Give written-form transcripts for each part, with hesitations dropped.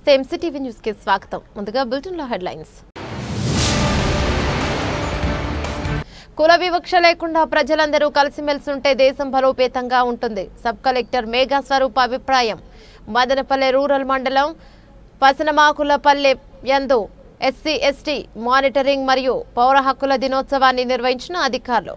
నమస్తే MCTV news కి స్వాగతం. ముందుగా బులెటిన్ లో హెడ్లైన్స్. కుల వివక్ష లేకుండా ప్రజలందరూ కలిసిమెలిసి ఉంటే దేశం బలోపేతంగా ఉంటుంది. సబ్ కలెక్టర్ మేఘా స్వరూప్ అభిప్రాయం. మదనపల్లె రూరల్ మండలం పసనమాకులపల్లె యందు ఎస్సీ ఎస్టీ మానిటరింగ్ మరియు పౌర హక్కుల దినోత్సవాన్ని నిర్వహించిన అధికారులు.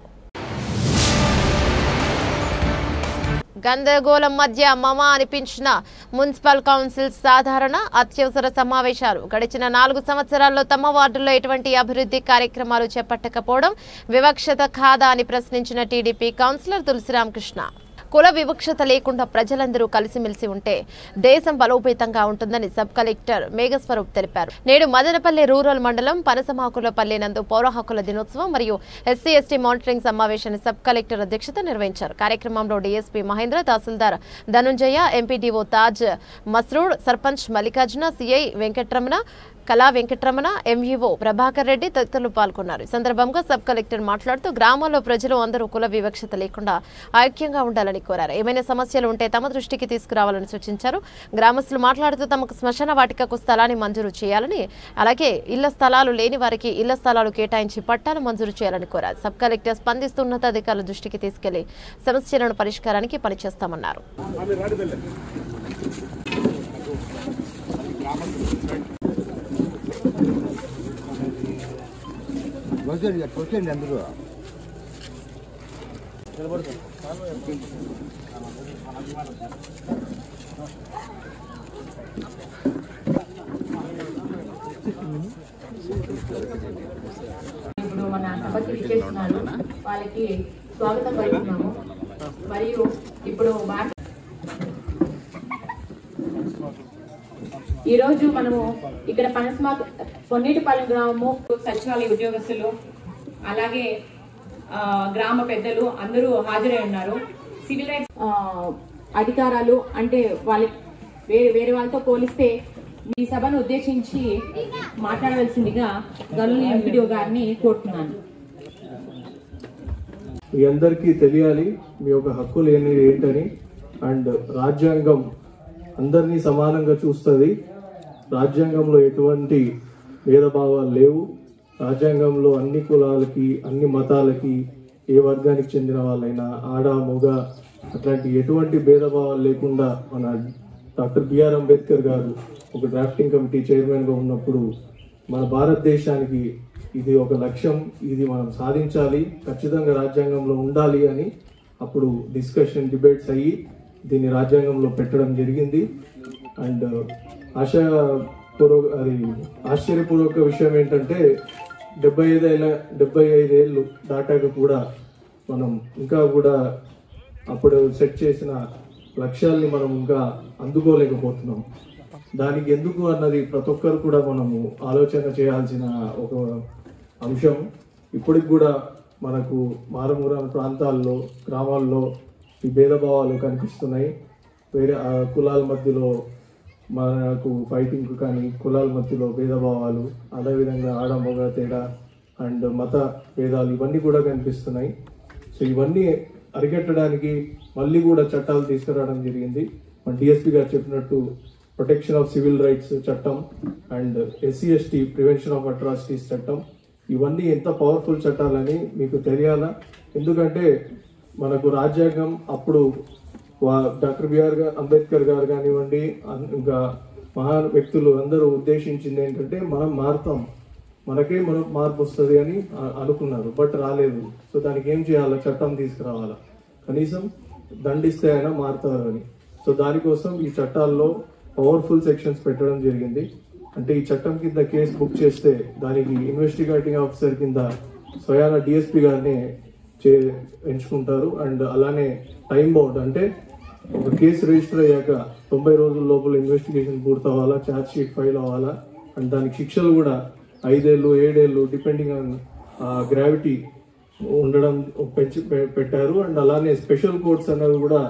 గందరగోళం మధ్య మమా అనిపించిన మున్సిపల్ కౌన్సిల్ సాధారణ అత్యవసర సమావేశాలు. గడిచిన 4 సంవత్సరాల్లో తమ వార్డుల్లో ఎటువంటి అభివృద్ధి కార్యక్రమాలు చేపట్టకపోవడం వివక్షత కాదా అని ప్రశ్నించిన టీడీపీ కౌన్సిలర్ తులసిరామకృష్ణ. కుల వివక్షత లేకుండా ప్రజలందరూ కలిసిమెలిసి ఉంటే దేశం బలోపేతంగా ఉంటుందని సబ్ కలెక్టర్ మేఘస్వరూప్ తెలిపారు. నేడు మదనపల్లె రూరల్ మండలం పనసమాకులపల్లె నందు పౌర హక్కుల దినోత్సవం మరియు ఎస్సీ ఎస్టీ మానిటరింగ్ సమావేశాన్ని సబ్ కలెక్టర్ అధ్యక్షత నిర్వహించారు. కార్యక్రమంలో డీఎస్పీ మహేంద్ర, తహసీల్దార్ ధనుంజయ, ఎంపీడీఓ తాజ్ మస్రూడ్, సర్పంచ్ మల్లికార్జున, సిఐ వెంకటరమణ, కళా వెంకటరమణ, ఎంఈఓ ప్రభాకర్ రెడ్డి తదితరులు పాల్గొన్నారు. ఈ సందర్భంగా సబ్ కలెక్టర్ మాట్లాడుతూ గ్రామాల్లో ప్రజలు అందరూ కుల వివక్షత లేకుండా ఐక్యంగా ఉండాలని కోరారు. ఏమైనా సమస్యలు ఉంటే తమ దృష్టికి తీసుకురావాలని సూచించారు. గ్రామస్తులు మాట్లాడుతూ తమకు శ్మశాన వాటికకు స్థలాన్ని మంజూరు చేయాలని, అలాగే ఇళ్ల స్థలాలు లేని వారికి ఇళ్ల స్థలాలు కేటాయించి పట్టాలు మంజూరు చేయాలని కోరారు. సబ్ కలెక్టర్ స్పందిస్తూ ఉన్నతాధికారుల దృష్టికి తీసుకెళ్లి సమస్యలను పరిష్కారానికి పనిచేస్తామన్నారు. ఇప్పుడు మన సభకి విచ్చేస్తున్నారు, వాళ్ళకి స్వాగతం పలుకుతున్నాము. మరియు ఇప్పుడు ఈ రోజు మనము ఇక్కడ పొన్నేటిపాలెం గ్రామము సచివాలయ ఉద్యోగస్తులు అలాగే గ్రామ పెద్దలు అందరూ హాజరై ఉన్నారు. సివిల్ రైట్స్ అధికారాలు అంటే వేరే వాళ్ళతో పోలిస్తే ఈ సభను ఉద్దేశించి మాట్లాడవలసిందిగా గనుల ఎంపీడీఓ గారిని కోరుతున్నాను. మీ అందరికీ తెలియాలి మీ యొక్క హక్కులు ఏంటని. అండ్ రాజ్యాంగం అందరినీ సమానంగా చూస్తుంది. రాజ్యాంగంలో ఎటువంటి భేదభావాలు లేవు. రాజ్యాంగంలో అన్ని కులాలకి, అన్ని మతాలకి, ఏ వర్గానికి చెందిన వాళ్ళైనా, ఆడ మొగ అట్లాంటి ఎటువంటి భేదభావాలు లేకుండా మన డాక్టర్ బిఆర్ అంబేద్కర్ గారు ఒక డ్రాఫ్టింగ్ కమిటీ చైర్మన్గా ఉన్నప్పుడు మన భారతదేశానికి ఇది ఒక లక్ష్యం, ఇది మనం సాధించాలి, ఖచ్చితంగా రాజ్యాంగంలో ఉండాలి అని అప్పుడు డిబేట్స్ అయ్యి దీన్ని రాజ్యాంగంలో పెట్టడం జరిగింది. అండ్ ఆశ్చర్యపూర్వక విషయం ఏంటంటే 75 ఏళ్ళు దాటాక కూడా మనం ఇంకా కూడా అప్పుడు సెట్ చేసిన లక్ష్యాల్ని మనం ఇంకా అందుకోలేకపోతున్నాం. దానికి ఎందుకు అన్నది ప్రతి ఒక్కరు కూడా మనము ఆలోచన చేయాల్సిన ఒక అంశం. ఇప్పటికి కూడా మనకు మారుమూల ప్రాంతాల్లో, గ్రామాల్లో ఈ భేదభావాలు కనిపిస్తున్నాయి. వేరే కులాల మధ్యలో మనకు ఫైటింగ్ కానీ, కులాల మధ్యలో భేదభావాలు, అదేవిధంగా ఆడ మగ తేడా అండ్ మత భేదాలు ఇవన్నీ కూడా కనిపిస్తున్నాయి. సో ఇవన్నీ అరికట్టడానికి మళ్ళీ కూడా చట్టాలు తీసుకురావడం జరిగింది. మన డిఎస్పీ గారు చెప్పినట్టు ప్రొటెక్షన్ ఆఫ్ సివిల్ రైట్స్ చట్టం and SC ST prevention of atrocities చట్టం, ఇవన్నీ ఎంత పవర్ఫుల్ చట్టాలని మీకు తెలియాలా. ఎందుకంటే మనకు రాజ్యాంగం అప్పుడు డాక్టర్ బిఆర్ అంబేద్కర్ గారు కానివ్వండి, ఇంకా మహాన్ వ్యక్తులు అందరూ ఉద్దేశించింది ఏంటంటే మనం మారుతాం, మనకే మార్పు వస్తుంది అని అనుకున్నారు. బట్ రాలేదు. సో దానికి ఏం చేయాలి? చట్టం తీసుకురావాలా, కనీసం దండిస్తే అయినా మారుతారు అని. సో దానికోసం ఈ చట్టాల్లో పవర్ఫుల్ సెక్షన్స్ పెట్టడం జరిగింది. అంటే ఈ చట్టం కింద కేసు బుక్ చేస్తే దానికి ఇన్వెస్టిగేటింగ్ ఆఫీసర్ కింద స్వయాన డిఎస్పీ గారిని ఎంచుకుంటారు. అండ్ అలానే టైం బౌండ్, అంటే ఒక కేసు రిజిస్టర్ అయ్యాక 90 రోజుల లోపల ఇన్వెస్టిగేషన్ పూర్తవ్వాలా, ఛార్జ్ షీట్ ఫైల్ అవ్వాలా. అండ్ దానికి శిక్షలు కూడా 5 ఏళ్ళు 7 ఏళ్ళు డిపెండింగ్ ఆన్ గ్రావిటీ ఉండడం పెంచి పెట్టారు. అండ్ అలానే స్పెషల్ కోర్ట్స్ అనేవి కూడా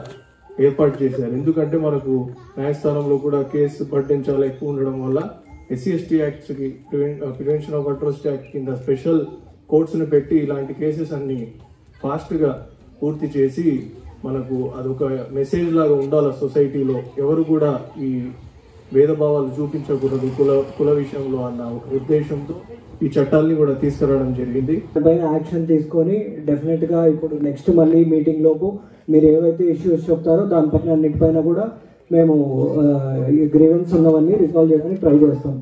ఏర్పాటు చేశారు. ఎందుకంటే మనకు న్యాయస్థానంలో కూడా కేసు బర్డెన్ చాలా ఎక్కువ ఉండడం వల్ల ఎస్సీ ఎస్టీ యాక్ట్స్ కి ప్రివెన్షన్ ఆఫ్ అట్రాసిటీ యాక్ట్ కింద స్పెషల్ కోర్ట్స్ ని పెట్టి ఇలాంటి కేసెస్ అన్ని ఫాస్ట్ గా పూర్తి చేసి మనకు అదొక మెసేజ్ లాగా ఉండాలి సొసైటీలో. ఎవరు కూడా ఈ భేదభావాలు చూపించకూడదు కుల విషయంలో అన్న ఒక ఉద్దేశంతో ఈ చట్టాలని కూడా తీసుకురావడం జరిగింది. పైన యాక్షన్ తీసుకొని డెఫినెట్గా ఇప్పుడు నెక్స్ట్ మళ్ళీ మీటింగ్ లోపు మీరు ఏవైతే ఇష్యూస్ చెప్తారో దానిపైన అన్నిటిపైన కూడా మేము గ్రీవెన్స్ ఉన్నవన్నీ రిజాల్వ్ చేయడానికి ట్రై చేస్తాం.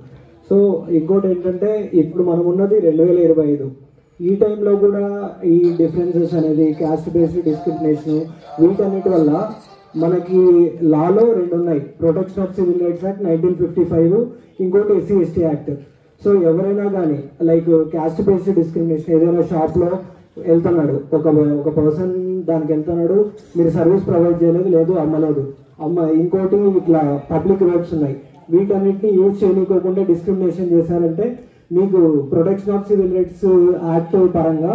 సో ఇంకోటి ఏంటంటే ఇప్పుడు మనం ఉన్నది 2025. ఈ టైంలో కూడా ఈ డిఫరెన్సెస్ అనేది క్యాస్ట్ బేస్డ్ డిస్క్రిమినేషన్ వీటన్నిటి వల్ల మనకి లాలో 2 ఉన్నాయి. Protection of civil rights act 1955, ఇంకోటి SC/ST యాక్ట్. సో ఎవరైనా కానీ లైక్ క్యాస్ట్ బేస్డ్ డిస్క్రిమినేషన్, ఏదైనా షాప్లో వెళ్తున్నాడు ఒక పర్సన్, దానికి వెళ్తున్నాడు, మీరు సర్వీస్ ప్రొవైడ్ చేయలేదు, లేదు అమ్మలేదు, ఇంకోటి ఇట్లా పబ్లిక్ రోడ్స్ ఉన్నాయి, వీటన్నిటిని యూజ్ చేయకోకుండా డిస్క్రిమినేషన్ చేశారంటే మీకు protection of civil rights act పరంగా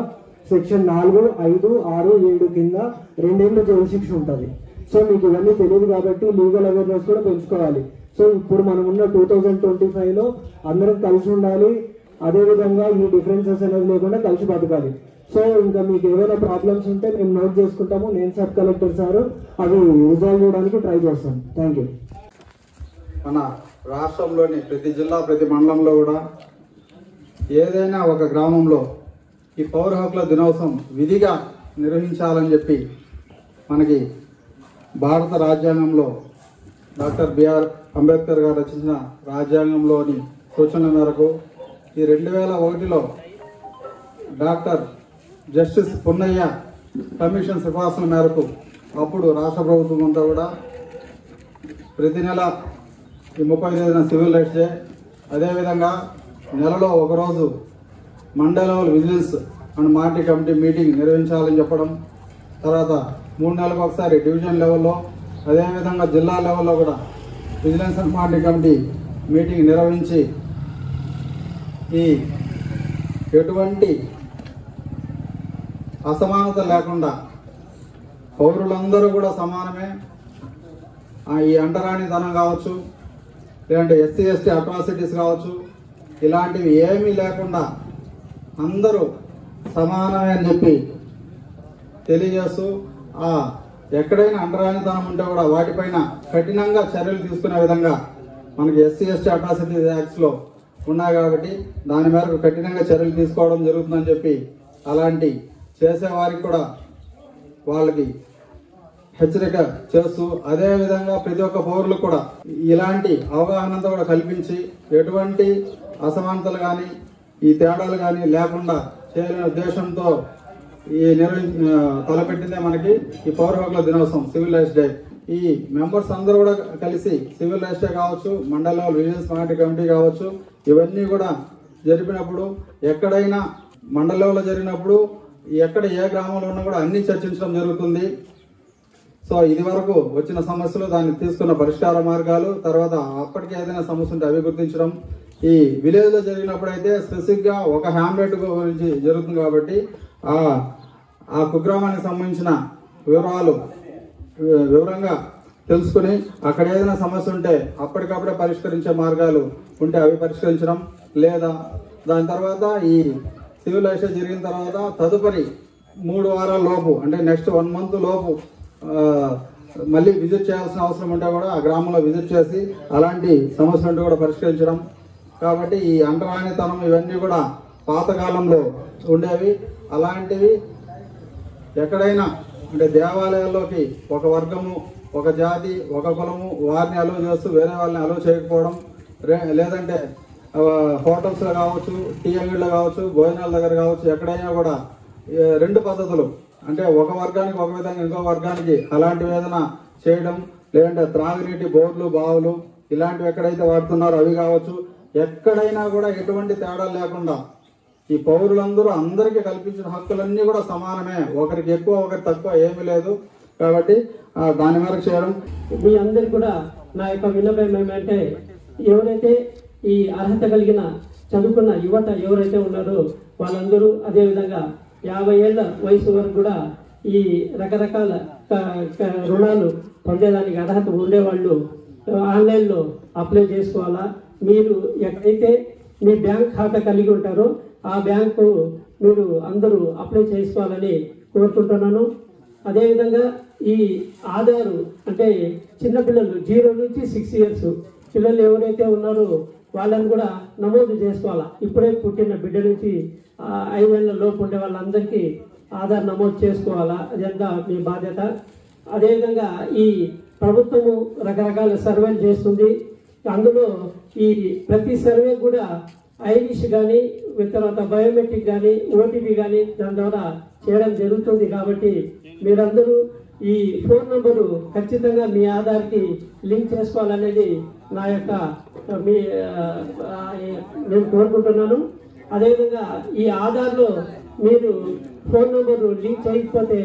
సెక్షన్ 4, 5, 6, 7 కింద 2 ఏళ్ళు జైలు శిక్ష ఉంటుంది. సో మీకు ఇవన్నీ తెలియదు కాబట్టి లీగల్ అవేర్నెస్ కూడా పెంచుకోవాలి. సో ఇప్పుడు మనం ఉన్న 2025లో అందరం కలిసి ఉండాలి, అదేవిధంగా ఈ డిఫరెన్సెస్ అనేది లేకుండా కలిసి బతకాలి. సో ఇంకా మీకు ఏమైనా ప్రాబ్లమ్స్ ఉంటే మేము నోట్ చేసుకుంటాము, నేను సబ్ కలెక్టర్ సార్ అవి రిజాల్వ్ చేయడానికి ట్రై చేస్తాం. Thank you. మన రాష్ట్రంలోని ప్రతి జిల్లా, ప్రతి మండలంలో కూడా ఏదైనా ఒక గ్రామంలో ఈ పౌర హక్కుల దినోత్సవం విధిగా నిర్వహించాలని చెప్పి మనకి భారత రాజ్యాంగంలో డాక్టర్ బిఆర్ అంబేద్కర్ గారు రచించిన రాజ్యాంగంలోని సూచనల మేరకు ఈ 2001లో డాక్టర్ జస్టిస్ పున్నయ్య కమిషన్ సిఫార్సుల మేరకు అప్పుడు రాష్ట్ర ప్రభుత్వం అంతా కూడా ప్రతి నెల ఈ 35న సివిల్ రైట్స్ డే, అదేవిధంగా నెలలో ఒకరోజు మండల level vigilance and monetary committee meeting నిర్వహించాలని చెప్పడం, తర్వాత 3 నెలలకు ఒకసారి డివిజన్ లెవెల్లో, అదేవిధంగా జిల్లా లెవెల్లో కూడా vigilance and monetary committee meeting నిర్వహించి ఈ ఎటువంటి అసమానత లేకుండా పౌరులందరూ కూడా సమానమే, ఈ అంటరానితనం కావచ్చు, లేదంటే SC/ST అట్రాసిటీస్ కావచ్చు, ఇలాంటివి ఏమీ లేకుండా అందరూ సమానమే అని చెప్పి తెలియజేస్తూ ఎక్కడైనా అంటరానితనం ఉంటే కూడా వాటిపైన కఠినంగా చర్యలు తీసుకునే విధంగా మనకి SC/ST అట్రాసిటీస్ యాక్ట్స్లో ఉన్నాయి కాబట్టి దాని మేరకు కఠినంగా చర్యలు తీసుకోవడం జరుగుతుందని చెప్పి అలాంటి చేసేవారికి కూడా వాళ్ళకి హెచ్చరిక చేస్తూ, అదేవిధంగా ప్రతి ఒక్క పౌరులకు కూడా ఇలాంటి అవగాహనంతా కూడా కల్పించి ఎటువంటి అసమానతలు కానీ ఈ తేడాలు కానీ లేకుండా చేయాలనే ఉద్దేశంతో ఈ తలపెట్టిందే మనకి ఈ పౌర హక్కుల దినోత్సవం, సివిల్ రైట్స్ డే. ఈ మెంబర్స్ అందరూ కూడా కలిసి సివిల్ రైట్స్ డే కావచ్చు, మండల లెవెల్ విజిలెన్స్ మానిటరీ కమిటీ కావచ్చు, ఇవన్నీ కూడా జరిపినప్పుడు ఎక్కడైనా మండల లెవెల్లో జరిగినప్పుడు ఎక్కడ ఏ గ్రామంలో ఉన్నా కూడా అన్ని చర్చించడం జరుగుతుంది. సో ఇది వరకు వచ్చిన సమస్యలు, దాన్ని తీసుకున్న పరిష్కార మార్గాలు, తర్వాత అప్పటికే ఏదైనా సమస్య ఉంటే అవి గుర్తించడం. ఈ విలేజ్ లో జరిగినప్పుడు అయితే స్పెసిఫిక్ గా ఒక హ్యామ్లెట్ గురించి జరుగుతుంది కాబట్టి ఆ కుగ్రామానికి సంబంధించిన వివరంగా తెలుసుకుని అక్కడ ఏదైనా సమస్య ఉంటే అప్పటికప్పుడే పరిష్కరించే మార్గాలు ఉంటే అవి పరిష్కరించడం, లేదా దాని తర్వాత ఈ సివిల్ రైట్స్ జరిగిన తర్వాత తదుపరి 3 వారాల లోపు, అంటే నెక్స్ట్ 1 మంత్ లోపు మళ్ళీ విజిట్ చేయాల్సిన అవసరం ఉంటే కూడా ఆ గ్రామంలో విజిట్ చేసి అలాంటి సమస్యలు ఉంటే కూడా పరిష్కరించడం. కాబట్టి ఈ అంటరానితనం ఇవన్నీ కూడా పాతకాలంలో ఉండేవి. అలాంటివి ఎక్కడైనా అంటే దేవాలయాల్లోకి ఒక వర్గము, ఒక జాతి, ఒక కులము వారిని అలో చేస్తూ వేరే వాళ్ళని అలో చేయకపోవడం, లేదంటే హోటల్స్లో కావచ్చు, టీ అంగడిలో కావచ్చు, భోజనాల దగ్గర కావచ్చు, ఎక్కడైనా కూడా 2 పద్ధతులు, అంటే ఒక వర్గానికి ఒక విధంగా ఇంకో వర్గానికి అలాంటివి ఏదైనా చేయడం, లేదంటే త్రాగునీటి బోర్లు, బావులు ఇలాంటివి ఎక్కడైతే వాడుతున్నారో అవి కావచ్చు, ఎక్కడైనా కూడా ఎటువంటి తేడా లేకుండా ఈ పౌరులందరూ అందరికీ కల్పించిన హక్కులన్నీ కూడా సమానమే, ఒకరికి ఎక్కువ ఒకరికి తక్కువ ఏమీ లేదు. కాబట్టి దాని మేరకు చేయడం. మీ అందరికి కూడా నా యొక్క విన్నపం ఏమంటే, ఎవరైతే ఈ అర్హత కలిగిన చదువుకున్న యువత ఎవరైతే ఉన్నారో వాళ్ళందరూ అదేవిధంగా 50 ఏళ్ల వయసు వరకు కూడా ఈ రకరకాల రుణాలు పొందేదానికి అర్హత ఉండేవాళ్ళు ఆన్లైన్లో అప్లై చేసుకోవాలా. మీరు ఎక్కడైతే మీ బ్యాంక్ ఖాతా కలిగి ఉంటారో ఆ బ్యాంకు మీరు అందరూ అప్లై చేసుకోవాలని కోరుకుంటున్నాను. అదేవిధంగా ఈ ఆధారు అంటే చిన్నపిల్లలు 0 నుంచి 6 ఇయర్స్ పిల్లలు ఎవరైతే ఉన్నారో వాళ్ళని కూడా నమోదు చేసుకోవాలా. ఇప్పుడే పుట్టిన బిడ్డ నుంచి 5 ఏళ్ల లోపు ఉండే వాళ్ళందరికీ ఆధార్ నమోదు చేసుకోవాలా. అదంతా మీ బాధ్యత. అదేవిధంగా ఈ ప్రభుత్వము రకరకాల సర్వేలు చేస్తుంది. అందులో ఈ ప్రతి సర్వే కూడా ఐరిష్ కానీ తర్వాత బయోమెట్రిక్ కానీ ఓటీపీ కానీ దాని ద్వారా చేయడం జరుగుతుంది. కాబట్టి మీరందరూ ఈ ఫోన్ నంబరు ఖచ్చితంగా మీ ఆధార్కి లింక్ చేసుకోవాలనేది నా యొక్క నేను కోరుకుంటున్నాను. అదేవిధంగా ఈ ఆధార్లో మీరు ఫోన్ నంబరు లింక్ చేయకపోతే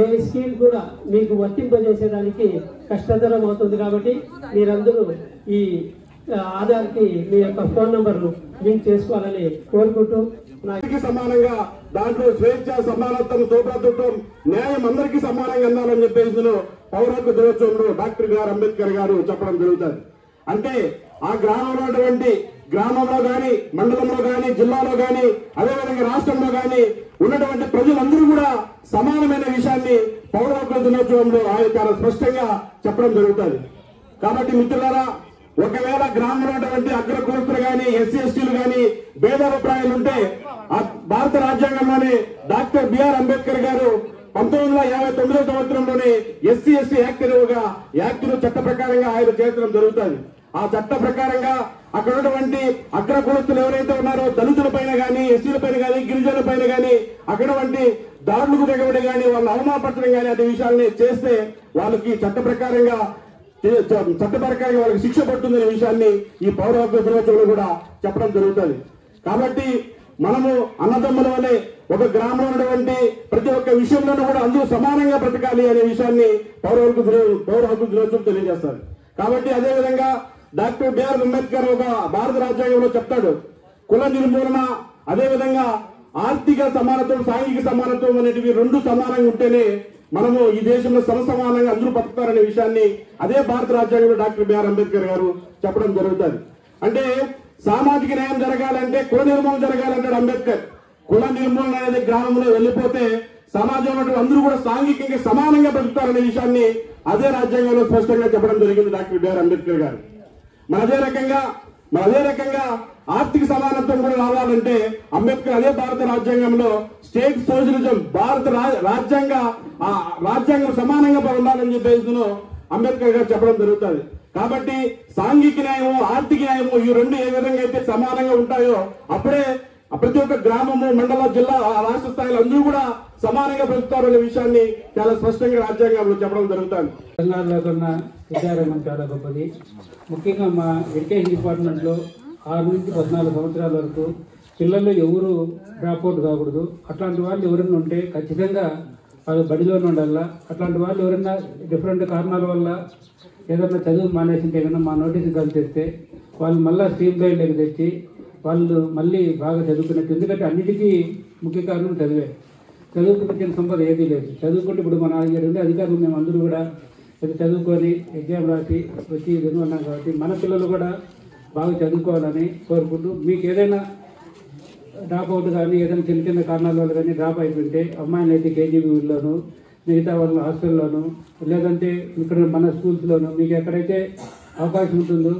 ఏ స్కీమ్ కూడా మీకు వర్తింపజేసేదానికి కష్టతరం అవుతుంది. కాబట్టి మీరందరూ ఈ ఆధార్కి మీ యొక్క ఫోన్ నంబరు లింక్ చేసుకోవాలని కోరుకుంటూ సమానంగా దాంట్లో స్వేచ్ఛ, సమానత్వం, సోభ్రతత్వం, న్యాయం అందరికీ సమానంగా అందాలని చెప్పేసి పౌర హక్కు దినోత్సవంలో డాక్టర్ బిఆర్ అంబేద్కర్ గారు చెప్పడం జరుగుతుంది. అంటే ఆ గ్రామంలో గాని, మండలంలో గాని, జిల్లాలో గాని, అదేవిధంగా రాష్ట్రంలో గాని ఉన్నటువంటి ప్రజలందరూ కూడా సమానమైన విషయాన్ని పౌర హక్కుల దినోత్సవంలో ఆయన చాలా స్పష్టంగా చెప్పడం జరుగుతుంది. కాబట్టి మిత్రులారా, ఒకవేళ గ్రామంలో ఉన్నటువంటి అగ్ర కులస్తులు గాని, ఎస్సీ ఎస్టీలు గాని భేదాభిప్రాయాలు ఉంటే భారత రాజ్యాంగంలోనే డాక్టర్ బిఆర్ అంబేద్కర్ గారు 1959 సంవత్సరంలోనే ఎస్సీ ఎస్టీ యాక్ట్ చట్ట ప్రకారంగా ఆయన చేర్చడం జరుగుతుంది. ఆ చట్ట ప్రకారంగా అక్కడ ఉన్నటువంటి అగ్ర కులస్తులు ఎవరైతే ఉన్నారో దళితుల పైన గానీ, ఎస్సీల పైన గానీ, గిరిజనుల పైన గానీ అక్కడ వంటి దాడులకు దిగబడి గానీ, వాళ్ళని అవమానపరచడం గానీ అనే విషయాల్ని చేస్తే వాళ్ళకి చట్ట ప్రకారంగా వాళ్ళకి శిక్ష పడుతుందనే విషయాన్ని ఈ పౌర హక్కుల దినోత్సవంలో కూడా చెప్పడం జరుగుతుంది. కాబట్టి మనము అన్నదమ్ముల వలె ఒక గ్రామంలో ఉన్నటువంటి ప్రతి ఒక్క విషయంలోనూ కూడా అందరూ సమానంగా బ్రతకాలి అనే విషయాన్ని పౌర హక్కు దినోత్సవం తెలియజేస్తారు. కాబట్టి అదేవిధంగా డాక్టర్ బిఆర్ అంబేద్కర్ ఒక భారత రాజ్యాంగంలో చెప్తాడు, కుల నిర్మూలన, అదేవిధంగా ఆర్థిక సమానత్వం, సాంఘిక సమానత్వం అనేటివి రెండు సమానంగా ఉంటేనే మనము ఈ దేశంలో సమసమానంగా అందరూ బతుకుతారనే విషయాన్ని అదే భారత రాజ్యాంగంలో డాక్టర్ బిఆర్ అంబేద్కర్ గారు చెప్పడం జరుగుతుంది. అంటే సామాజిక న్యాయం జరగాలంటే కుల నిర్మూలన జరగాలంటాడు అంబేద్కర్. కుల నిర్మూలన అనేది గ్రామంలో వెళ్ళిపోతే సమాజంలో అందరూ కూడా సాంఘికంగా సమానంగా బతుకుతారనే విషయాన్ని అదే రాజ్యాంగంలో స్పష్టంగా చెప్పడం జరిగింది డాక్టర్ బిఆర్ అంబేద్కర్ గారు. అదే రకంగా ఆర్థిక సమానత్వం కూడా రావాలంటే అంబేద్కర్ అదే భారత రాజ్యాంగంలో స్టేట్ సోషలిజం, భారత రాజ్యాంగం సమానంగా ఉండాలని చెప్పేసి అంబేద్కర్ గారు చెప్పడం జరుగుతుంది. కాబట్టి సాంఘిక న్యాయము, ఆర్థిక న్యాయము ఈ రెండు ఏ విధంగా అయితే సమానంగా ఉంటాయో అప్పుడే ప్రతి ఒక్క గ్రామము, మండల, జిల్లా, రాష్ట్ర స్థాయిలో అందరూ కూడా సమానంగా బ్రతుకుతారు అనే విషయాన్ని చాలా స్పష్టంగా రాజ్యాంగంలో చెప్పడం జరుగుతుంది. తెలంగాణలో ఉన్న విద్యారంగం చాలా గొప్పది. ముఖ్యంగా మా ఎడ్యుకేషన్ డిపార్ట్మెంట్లో 6 నుంచి 14 సంవత్సరాల వరకు పిల్లలు ఎవరు డ్రాప్అవుట్ కాకూడదు. అట్లాంటి వాళ్ళు ఎవరైనా ఉంటే ఖచ్చితంగా వాళ్ళు బడిలోనే ఉండాలా. అట్లాంటి వాళ్ళు ఎవరైనా డిఫరెంట్ కారణాల వల్ల ఏదైనా చదువు మానేసింటే కన్నా మా నోటీసు కలిసేస్తే వాళ్ళు మళ్ళీ స్ట్రీమ్ గైడ్లోకి తెచ్చి వాళ్ళు మళ్ళీ బాగా చదువుకున్నట్టు. ఎందుకంటే అన్నిటికీ ముఖ్య కారణం చదివే. చదువుకు మించిన సంపద ఏదీ లేదు. చదువుకుంటే ఇప్పుడు మన అధికారులు మేము అందరూ కూడా చదువుకొని ఎగ్జామ్ రాసి వచ్చి ఉన్నాం. కాబట్టి మన పిల్లలు కూడా బాగా చదువుకోవాలని కోరుకుంటూ, మీకు ఏదైనా డ్రాప్ అవుట్ కానీ ఏదైనా చిన్న చిన్న కారణాల వల్ల కానీ డ్రాప్ అయిపోయింటే అమ్మాయిని అయితే కేజీబీలోను, మిగతా వాళ్ళు హాస్టల్లోను, లేదంటే ఇక్కడ మన స్కూల్స్లోను మీకు ఎక్కడైతే అవకాశం ఉంటుందో,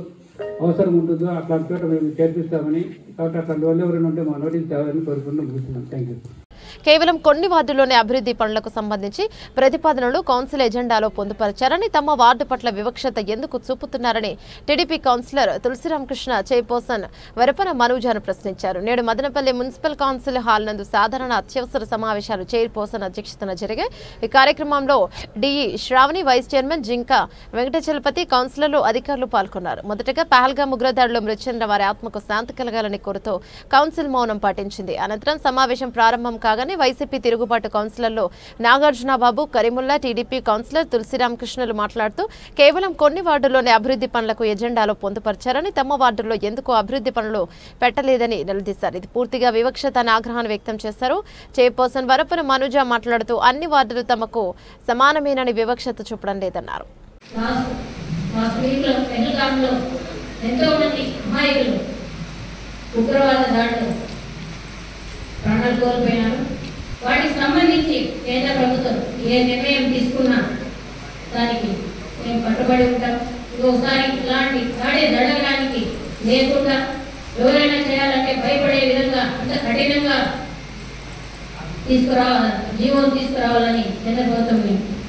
అవసరం ఉంటుందో అట్లాంటి చోట మేము చేర్పిస్తామని, కాబట్టి అట్లాంటి వాళ్ళు ఎవరైనా ఉంటే మా నోటీస్ తేవాలని కోరుకుంటూ ముగిస్తున్నాం. Thank you. కేవలం కొన్ని వార్డుల్లోనే అభివృద్ధి పనులకు సంబంధించి ప్రతిపాదనలు కౌన్సిల్ ఎజెండాలో పొందుపరిచారని, తమ వార్డు పట్ల వివక్షత ఎందుకు చూపుతున్నారని టీడీపీ కౌన్సిలర్ తులసిరామకృష్ణ చైర్పర్సన్ వరపన మనూజాను ప్రశ్నించారు. నేడు మదనపల్లి మున్సిపల్ కౌన్సిల్ హాల్ నందు సాధారణ అత్యవసర సమావేశాలు చైర్పర్సన్ అధ్యక్షతన జరిగాయి. ఈ కార్యక్రమంలో డిఈ శ్రావణి, వైస్ చైర్మన్ జింక వెంకటచలపతి, కౌన్సిలర్లు, అధికారులు పాల్గొన్నారు. మొదటగా పహల్గామ్ ఉగ్రదాడిలో మృతి చెందిన వారి ఆత్మకు శాంతి కలగాలని కోరుతూ కౌన్సిల్ మౌనం పాటించింది. అనంతరం సమావేశం ప్రారంభం కాగానే వైసీపీ తిరుగుబాటు కౌన్సిలర్లు నాగార్జునబాబు, కరీముల్లా, టీడీపీ కౌన్సిలర్ తులసిరామకృష్ణలు మాట్లాడుతూ కేవలం కొన్ని వార్డుల్లోనే అభివృద్ధి పనులకు ఎజెండాలో పొందుపరిచారని, తమ వార్డుల్లో ఎందుకు అభివృద్ధి పనులు పెట్టలేదని నిలదీశారు. ఇది పూర్తిగా వివక్షత అని ఆగ్రహాన్ని వ్యక్తం చేశారు. చైర్పర్సన్ వరపన మనూజ మాట్లాడుతూ అన్ని వార్డులు తమకు సమానమేనని వివక్షత చూపడం లేదన్నారు. ప్రాణాలు కోల్పోయినారు. వాటికి సంబంధించి కేంద్ర ప్రభుత్వం ఏ నిర్ణయం తీసుకున్నా దానికి మేము కట్టుబడి ఉంటాం. ఒకసారి ఇలాంటి గాడే జరగడానికి లేకుండా ఎవరైనా చేయాలంటే భయపడే విధంగా అంత కఠినంగా జీవో తీసుకురావాలని కేంద్ర ప్రభుత్వం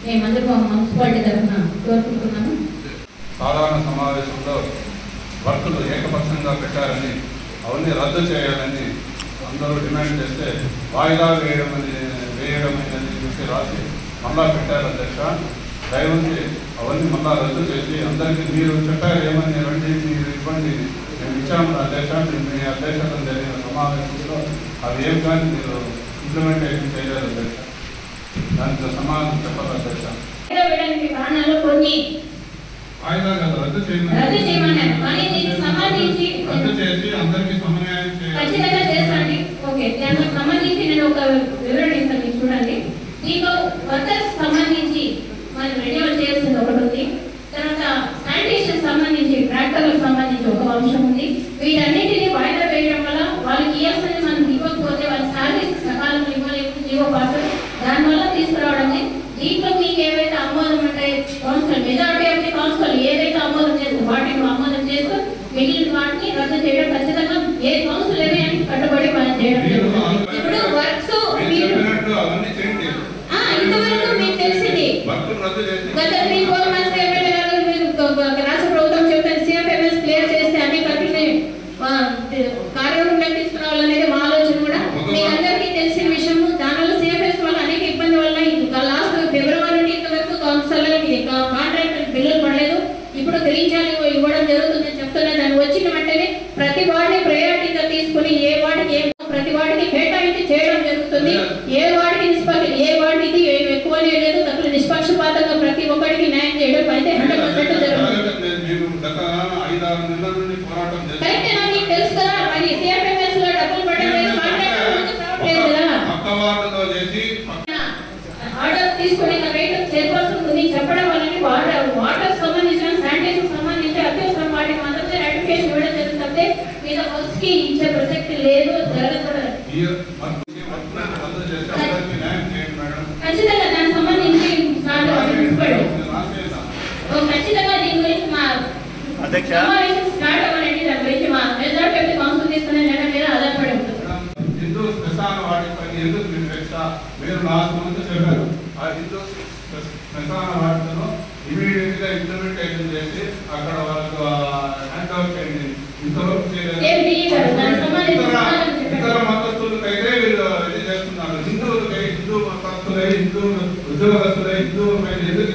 మేమందరూ మున్సిపాలిటీ తరఫున కోరుకుంటున్నాము. సాధారణ సమావేశంలో వర్కులు ఏకపక్షంగా పెట్టారని అవన్నీ రద్దు చేయాలని అందరూ డిమాండ్ చేస్తే వాయిదా వేయడమైనది చూసి రాసి మళ్ళా పెట్టారు అధ్యక్ష. దయవుంచి అవన్నీ మళ్ళా రద్దు చేసి అందరికీ మీరు చెప్పారు ఏమని రండి మీరు ఇవ్వండి మేము ఇచ్చాము అధ్యక్ష. మీ అధ్యక్షత జరిగిన సమావేశంలో అవి ఏం కానీ మీరు ఇంప్లిమెంటేషన్ చేయలేదు అధ్యక్ష. దాంట్లో సమాధానం చెప్పాలి అధ్యక్ష. వాయిదా కదా రద్దు చేయమన్నారు. రద్దు చేసి అందరికీ సమన్వయం చేయాలి. ఓకే, దానికి సంబంధించి నేను ఒక వివరణ ఇస్తాను చూడండి. దీంట్లో వర్కర్స్ సంబంధించి మనం రెన్యూవల్ చేయాల్సింది ఒకటి ఉంది. తర్వాత శానిటేషన్ సంబంధించి ట్రాక్టర్లకు సంబంధించి ఒక అంశం ఉంది. వీటన్నిటిని వాయిదా వేయడం వల్ల వాళ్ళకి ఇవ్వాల్సింది మనం ఇవ్వకపోతే వాళ్ళ శాలరీస్ సకాలంలో ఇవ్వలేము, జీవో పాస్ దానివల్ల తీసుకురావడమే. దీంట్లో మీకు ఏవైతే ఆమోదం ఉంటాయి council majority of the council ఏదైతే ఆమోదం చేస్తూ వాటిని ఆమోదం చేస్తూ మిగిలిన వాటిని రద్దు చేయడం ఖచ్చితంగా ఏ కౌన్సిల్ ఏమైనా కట్టుబడి మనం చేయడం. ఇప్పుడు వర్క్స్ ఇంతవరకు మీకు తెలిసింది గత 3-4 months ఎమ్మెల్యే గారు రాష్ట్ర ప్రభుత్వం చెప్తాను సిఎఫ్ఎంఎస్ క్లియర్ చేస్తే అన్ని ఖర్చుని కార్యరూపంలోకి తీసుకురావాలనేది మా ఆలోచన కూడా మీకు అందరికీ తెలిసిన విషయము. దానివల్ల సిఎఫ్ఎస్ వల్ల అనేక ఇబ్బంది వల్ల లాస్ట్ ఫిబ్రవరి నుండి ఇంతవరకు కౌన్సిల్ కాంట్రాక్ట్ బిల్లులు పడలేదు. ఇప్పుడు గ్రీన్ ఇవ్వడం జరుగుతుందని చెప్తున్నా. దాన్ని వచ్చిన వెంటనే ప్రతి వాడిని ప్రయారిటీగా తీసుకుని ఏ వాడికి ప్రతి వాడికి కేటాయించి చేయడం జరుగుతుంది. ఏ వాడికి ఏ వాడికి ఎక్కువ లేదు తక్కువ నిష్పక్షపాతంగా ప్రతి ఒక్కరికి న్యాయం చేయడం అయితే 100% జరుగుతుంది. మీకు తెలుసు కదా మరి సిఎఫ్ఎంఎస్ లో డబ్బులు పడలేదు ఆర్డర్ తీసుకుని చైర్పర్సన్ చెప్పడం వల్ల వాటర్ సంబంధించిన శానిటేషన్ సంబంధించి అత్యవసరం వాటికి మాత్రమే నోటిఫికేషన్ ఇవ్వడం జరుగుతుంది. మీద వర్క్స్ కి ఇచ్చే ప్రసక్తి లేదు, జరగకూడదు. ఖచ్చితంగా దానికి సంబంధించి ఖచ్చితంగా దీని గురించి మా సమావేశం స్టార్ట్ అవ్వాలండి. దాని గురించి మా మెజారిటీ ఆఫ్ ది కౌన్సిల్ తీసుకునే నిర్ణయం మీద ఆధారపడి ఉంటుంది. హిందూ శ్మశాన వాటిపైన ఎందుకు మీరు 4 మంది చెప్పారు. ఆ హిందూ శ్మశాన వాటిను ఇమీడియట్ గా ఇంప్లిమెంటేషన్ చేసి అక్కడ వాళ్ళకు హ్యాండ్ ఓవర్ చేయండి. ఇంతవరకు ఇతర మతస్థులకైతే వీళ్ళు ఇది చేస్తున్నారు. హిందువులకై హిందూ మతస్థులై హిందూ ఉద్యోగస్తులై హిందూ ఎందుకు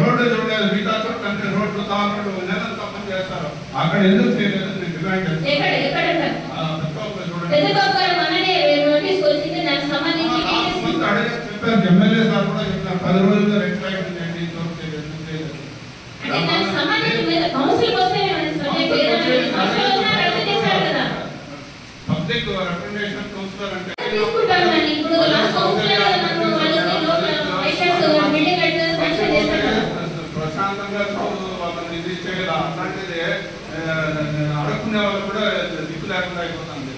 రోడ్డు చూడలేదు. మిగతా చోట్ల అంటే రోడ్లు తాగుడు నెలంతా పని చేస్తారు. అక్కడ ఎందుకు చేయలేదు నేను డిమాండ్ చెప్పారు. ఎమ్మెల్యే సార్ కూడా చెప్పినారు 10 రోజుల్లో రెక్టిఫికేషన్ చేయండి. పబ్లిక్ రిప్రజెంటేషన్ కౌన్సిలర్ అంటే ప్రశాంతంగా వాళ్ళని ఇది చేయాలి. అట్లాంటిది అడుక్కునే వాళ్ళు కూడా దిక్కు లేకుండా అయిపోతుంది.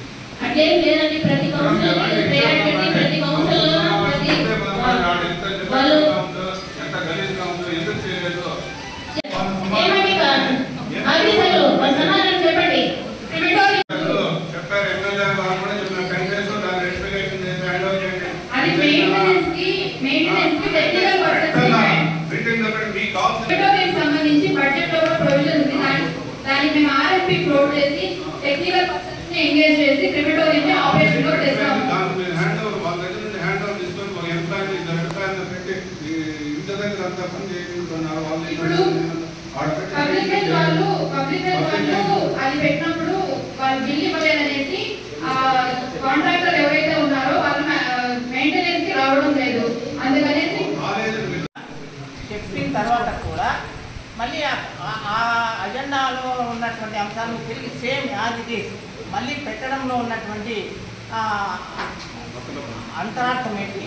ఎంత గలీజ్గా ఉందో ఎందుకు చేయలేదు చెప్పారు. ఎమ్మెల్యే వాళ్ళు కూడా చెప్పిన 10 days లో దాన్ని రెక్టిఫికేషన్ చేసి హ్యాండ్ ఓవర్ చేయండి. సంబంధించి బడ్జెట్ లో కూడా ప్రొవిజన్ ఉంది. దానికి మేము ఆర్ఎఫ్పి క్లోజ్ చేసి టెక్నికల్ పర్సన్స్ ని ఎంగేజ్ చేసి క్రిమిటోరియం ఆపరేషన్ లో చేస్తాము. హ్యాండ్ ఓవర్ వాళ్ళ దగ్గర నుంచి హ్యాండ్ ఓవర్ తీసుకొని ఒక ఎంప్లాయీ పెట్టి ఇంత దగ్గర అంతా పని చేయకుంటున్నారు. వాళ్ళు పబ్లిక్ వాళ్ళు అది పెట్టినప్పుడు వాళ్ళు బిల్ ఇవ్వలేదనేసి కాంట్రాక్టర్ ఎవరైతే ఉన్నారో వాళ్ళు మెయింటెనెన్స్ కి రావడం లేదు. అందుకనేసి చెప్పిన తర్వాత కూడా మళ్ళీ ఆ అజెండాలో ఉన్నటువంటి అంశాలను తిరిగి సేమ్ యాజ్ ఇట్ ఈస్ మళ్ళీ పెట్టడంలో ఉన్నటువంటి అంతరార్థం ఏంటి?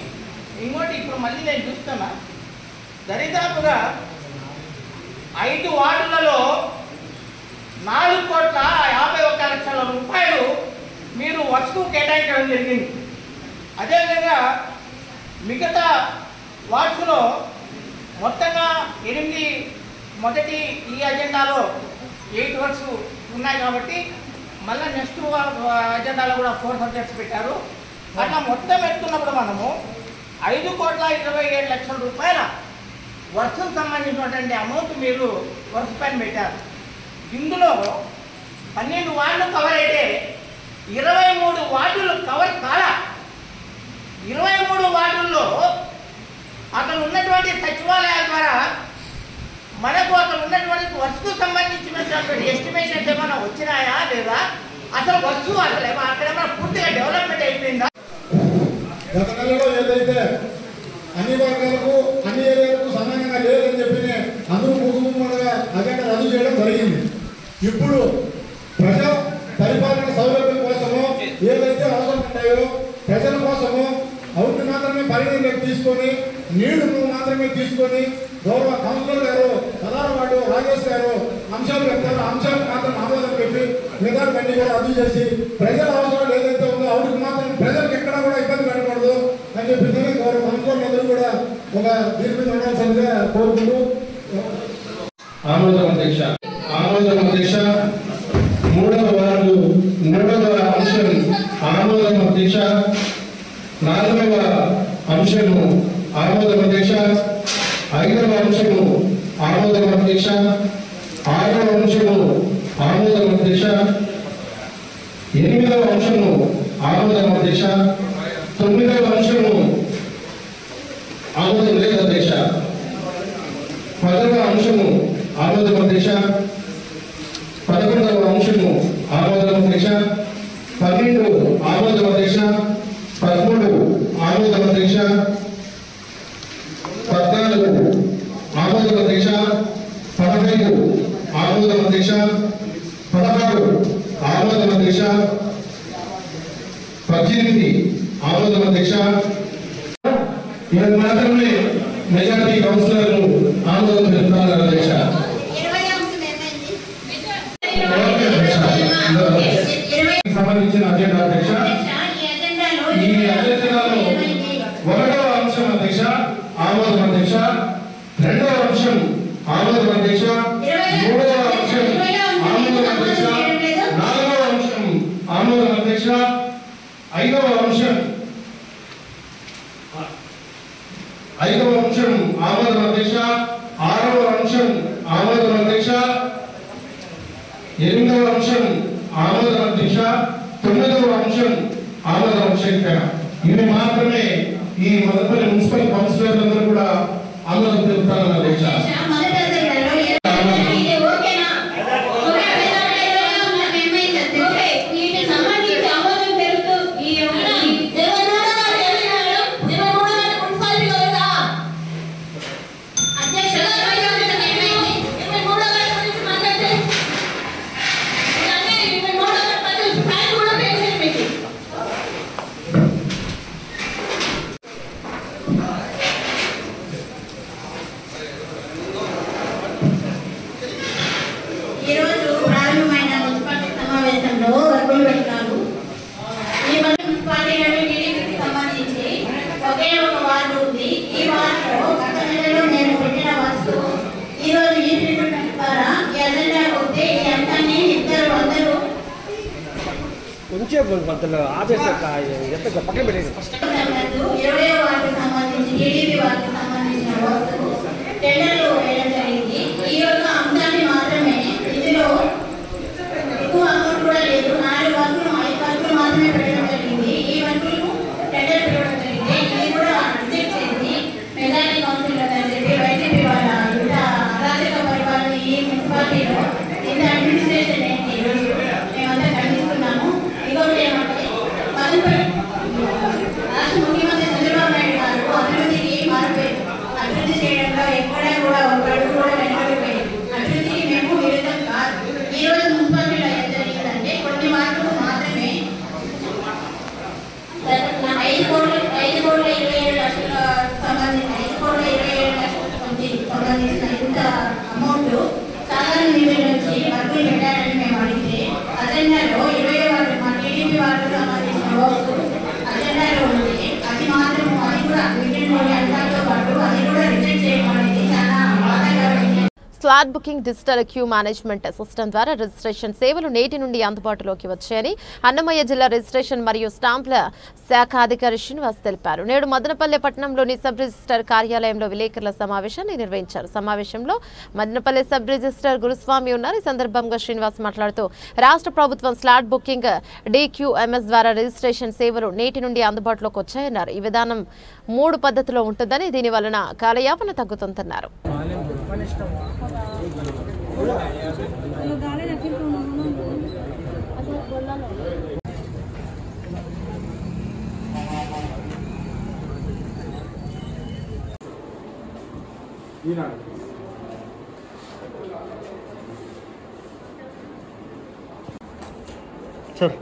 ఇంకోటి ఇప్పుడు మళ్ళీ నేను చూస్తున్నా దరిదాపుగా 5 వార్డులలో 4,51,00,000 రూపాయలు మీరు వర్క్స్కు కేటాయించడం జరిగింది. అదేవిధంగా మిగతా వార్డ్స్లో మొత్తంగా 8 మొదటి ఈ అజెండాలో 8 వర్క్స్ ఉన్నాయి కాబట్టి మళ్ళీ నెక్స్ట్ అజెండాలో కూడా 4 సబ్జెక్ట్స్ పెట్టారు. అట్లా మొత్తం ఎత్తున్నప్పుడు మనము 5,27,00,000 రూపాయల వర్క్స్కు సంబంధించినటువంటి అమౌంట్ మీరు వర్క్స్ పైన పెట్టారు. ఇందులో 12 వార్డులు కవర్ అయితే 23 వార్డులు కవర్ కాలా. 23 వార్డుల్లో అక్కడ ఉన్నటువంటి సచివాలయాల ద్వారా మనకు అక్కడ ఉన్నటువంటి వర్క్స్కు సంబంధించినటువంటి ఎస్టిమేషన్స్ ఏమైనా వచ్చినాయా లేదా, అసలు వర్క్స్ అసలు అక్కడ ఏమైనా పూర్తిగా డెవలప్మెంట్ అయిపోయిందా? గత నెలలో ఏదైతే అన్ని వర్గాలకు అన్ని ఏరియాలకు సమానంగా లేదని చెప్పి అందరూ ముఖముఖంగా అజెండా రద్దు చేయడం జరిగింది. ఇప్పుడు ప్రజా పరిపాలన సౌలభ్యం కోసము ఏదైతే అవసరం ఉంటాయో ప్రజల కోసము అవును మాత్రమే పరిగణలోకి తీసుకొని నీళ్లు మాత్రమే తీసుకొని గౌరవ కౌన్సిలర్ గారు 16 వార్డు రాజేష్ గారు అంశాలు పెడతారు. అంశాలు మాత్రం ఆమోదం పెట్టి మిగతా అన్ని కూడా రద్దు చేసి ప్రజల అవసరాలు ఏదైతే ఉందో అవుడికి మాత్రం ప్రజలకు ఎక్కడా కూడా ఇబ్బంది పెట్టకూడదు అని చెప్పి గౌరవ కౌన్సిలర్లు అందరూ కూడా ఒక దీని మీద ఉండాల్సిందిగా కోరుకుంటూ ఆమోదం అధ్యక్ష. మూడవ వార్డు 3వ అంశం ఆమోదం అధ్యక్ష. 4వ అంశము ఆమోదం అధ్యక్ష. 5వ అంశము ఆమోదం అధ్యక్ష. 6వ అంశము ఆమోదం అధ్యక్ష. 8వ అంశము ఆమోదం అధ్యక్ష. 9వ అంశము ఆమోదం లేదు అధ్యక్ష. 10వ అంశము ఆమోదం అధ్యక్ష. 11వ అంశము ఆమోదం అధ్యక్ష. 12 ఆమోదం అధ్యక్ష. 13 ఆమోదం అధ్యక్ష. 14 ఆమోదం అధ్యక్ష. 15 ఆమోదం అధ్యక్ష. 16 ఆమోదం అధ్యక్ష. 18 ఆమోదం అధ్యక్ష. ఇది మాత్రమే మెజార్టీ కౌన్సిలర్లు ఆమోదం తెలుపుతున్నారు అధ్యక్ష. సంబంధించిన అజెండా అధ్యక్ష. ఈ అజెండాలో 1వ అంశం అధ్యక్ష ఆమోదం అధ్యక్ష. 2వ అంశం ఆమోదం అధ్యక్ష. 3వ అంశం ఆమోదం అధ్యక్ష. 4వ అంశం ఆమోదం అధ్యక్ష. 5వ అంశం ఆమోదం అధ్యక్ష. 6వ అంశం ఆమోదం అధ్యక్ష. 8వ అంశం ఆమోదం అధ్యక్ష. 9వ అంశం ఆమోదం అధ్యక్ష. ఇవి మాత్రమే ఈ మొదటి మున్సిపల్ కౌన్సిలర్లందరూ కూడా ఆమోదం తెలుపుతారు అధ్యక్ష. రాష్ట్ర slot booking digital queue management system ద్వారా రిజిస్ట్రేషన్ సేవలు నేటి నుండి అందుబాటులోకి వచ్చాయని అన్నమయ్య జిల్లా రిజిస్ట్రేషన్ మరియు స్టాంపుల శాఖ అధికారి శ్రీనివాస్ తెలిపారు. నేడు మదనపల్లె పట్టణంలోని సబ్ రిజిస్టర్ కార్యాలయంలో విలేకరుల సమావేశాన్ని నిర్వహించారు. సమావేశంలో మదనపల్లె సబ్ రిజిస్టర్ గురుస్వామి ఉన్నారు. ఈ సందర్భంగా శ్రీనివాస్ మాట్లాడుతూ రాష్ట్ర ప్రభుత్వం స్లాట్ బుకింగ్ DQMS ద్వారా రిజిస్ట్రేషన్ సేవలు నేటి నుండి అందుబాటులోకి వచ్చాయన్నారు. ఈ విధానం 3 పద్ధతిలో ఉంటుందని దీని వలన కాలయాపన తగ్గుతుందన్నారు. సార్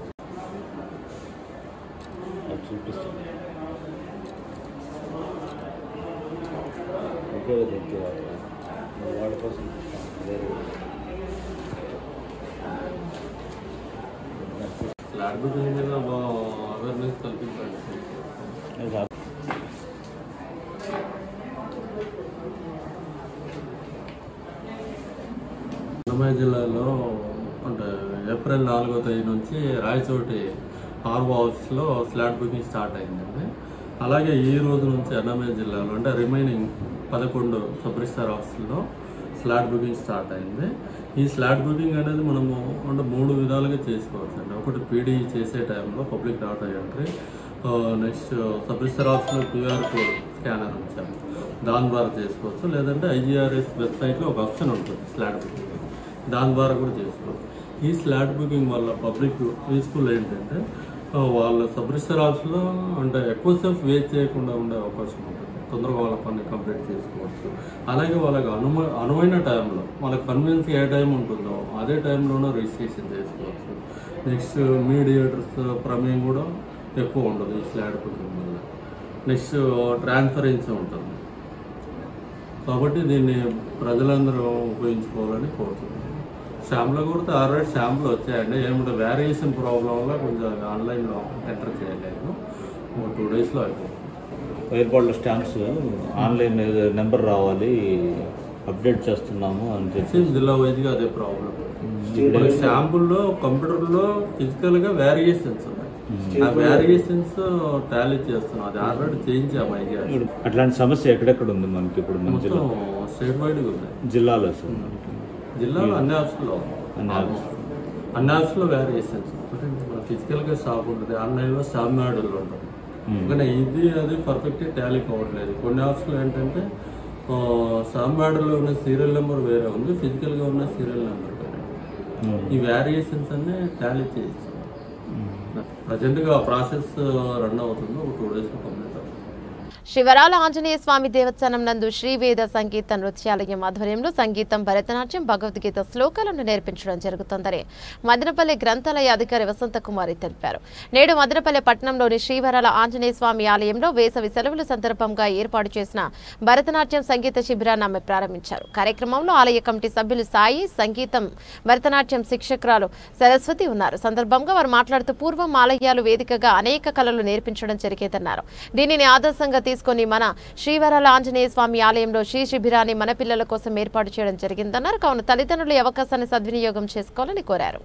వాళ్ళ కోసం ఫ్లాట్ బుకింగ్ మీద అవేర్నెస్ కల్పించండి. అన్నమయ్య జిల్లాలో అంటే ఏప్రిల్ 4వ తేదీ నుంచి రాయచోటి ఆర్వో హౌస్లో స్లాట్ బుకింగ్ స్టార్ట్ అయిందండి. అలాగే ఈ రోజు నుంచి అన్నమయ్య జిల్లాలో అంటే రిమైనింగ్ 11 సబ్ రిజిస్టర్ ఆఫీసుల్లో స్లాట్ బుకింగ్ స్టార్ట్ అయింది. ఈ స్లాట్ బుకింగ్ అనేది మనము అంటే 3 విధాలుగా చేసుకోవచ్చు అండి. ఒకటి పీడీ చేసే టైంలో public data entry, next sub register ఆఫీస్లో QR కోడ్ స్కానర్ ఉంచాము, దాని ద్వారా చేసుకోవచ్చు. లేదంటే IGRS వెబ్సైట్లో ఒక ఆప్షన్ ఉంటుంది స్లాట్ బుకింగ్, దాని ద్వారా కూడా చేసుకోవచ్చు. ఈ స్లాట్ బుకింగ్ వల్ల పబ్లిక్ యూస్ఫుల్ ఏంటంటే వాళ్ళ సబ్ రిజిస్టర్ ఆఫీస్లో అంటే ఎక్కువసేపు వెయిట్ చేయకుండా ఉండే అవకాశం ఉంటుంది. తొందరగా వాళ్ళ పని కంప్లీట్ చేసుకోవచ్చు. అలాగే వాళ్ళకి అనువైన టైంలో వాళ్ళకి కన్వీనియన్స్ ఏ టైం ఉంటుందో అదే టైంలోనూ రిజిస్ట్రేషన్ చేసుకోవచ్చు. నెక్స్ట్ మీడియేటర్స్ ప్రమేయం కూడా ఎక్కువ ఉండదు ఈ స్లాట్ బుకింగ్ వల్ల. నెక్స్ట్ ట్రాన్స్పరెన్సీ ఉంటుంది. కాబట్టి దీన్ని ప్రజలందరూ ఉపయోగించుకోవాలని కోరుతున్నాను. శాంపుల్ కూడా ఆల్రెడీ శాంపుల్ వచ్చాయండి. ఏమిటో వేరియేషన్ ప్రాబ్లం వల్ల కొంచెం ఆన్లైన్లో ఎంటర్ చేయలేదు. 2 డేస్లో అయిపోతుంది. ఎయిర్పోర్ట్లో స్టాంప్స్ ఆన్లైన్ నెంబర్ రావాలి, అప్డేట్ చేస్తున్నాము అని చెప్పి జిల్లా వైజ్గా అదే ప్రాబ్లం. శాంపుల్లో కంప్యూటర్లో ఫిజికల్గా వేరియేషన్స్ ఉన్నాయి. ఆ వేరియేషన్స్ టాలీ చేస్తున్నాం. అది ఆల్రెడీ చేయించాము. అట్లాంటి సమస్య ఎక్కడెక్కడ ఉంది మనకి ఇప్పుడు? మన జిల్లా స్టేట్ వైడ్గా ఉంది. జిల్లాలో అన్ని ఆఫీసుల్లో వేరియేషన్స్ ఫిజికల్గా స్టాక్ ఉంటుంది, ఆన్లైన్లో స్టాక్ మోడల్లో ఉంటుంది. కానీ ఇది అది పర్ఫెక్ట్ టాలీ కావట్లేదు. కొన్ని ఆఫీసులు ఏంటంటే స్టాక్ మోడల్లో ఉన్న సీరియల్ నెంబర్ వేరే ఉంది, ఫిజికల్గా ఉన్న సీరియల్ నెంబర్ వేరే. ఈ వేరియేషన్స్ అన్నీ టాలీ చేయొచ్చు. ప్రజెంట్గా ప్రాసెస్ రన్ అవుతుంది. ఒక 2 డేస్లో కంప్లీట్ అవుతుంది. శివరాల ఆంజనేయ స్వామి దేవస్థానం నందు శ్రీవేద సంగీత నృత్యాలయం ఆధ్వర్యంలో సంగీతం, భరతనాట్యం, భగవద్గీత శ్లోకాలను నేర్పించడం జరుగుతోందని మదనపల్లె గ్రంథాలయ అధికారి వసంతకుమారి తెలిపారు. నేడు మదనపల్లె పట్టణంలోని శ్రీవరాల ఆంజనేయ స్వామి ఆలయంలో వేసవి సెలవుల సందర్భంగా ఏర్పాటు చేసిన భరతనాట్యం, సంగీత శిబిరాన్ని ఆమె ప్రారంభించారు. కార్యక్రమంలో ఆలయ కమిటీ సభ్యులు సాయి, సంగీతం, భరతనాట్యం శిక్షకురాలు సరస్వతి ఉన్నారు. సందర్భంగా వారు మాట్లాడుతూ పూర్వం ఆలయాలు వేదికగా అనేక కళలు నేర్పించడం జరిగేదన్నారు. దీనిని ఆదర్శంగా తీసుకొని మన శ్రీవరాల ఆంజనేయ స్వామి ఆలయంలో శ్రీ శిబిరాన్ని మన పిల్లల కోసం ఏర్పాటు చేయడం జరిగిందన్నారు. కావున తల్లిదండ్రులు ఈ అవకాశాన్ని సద్వినియోగం చేసుకోవాలని కోరారు.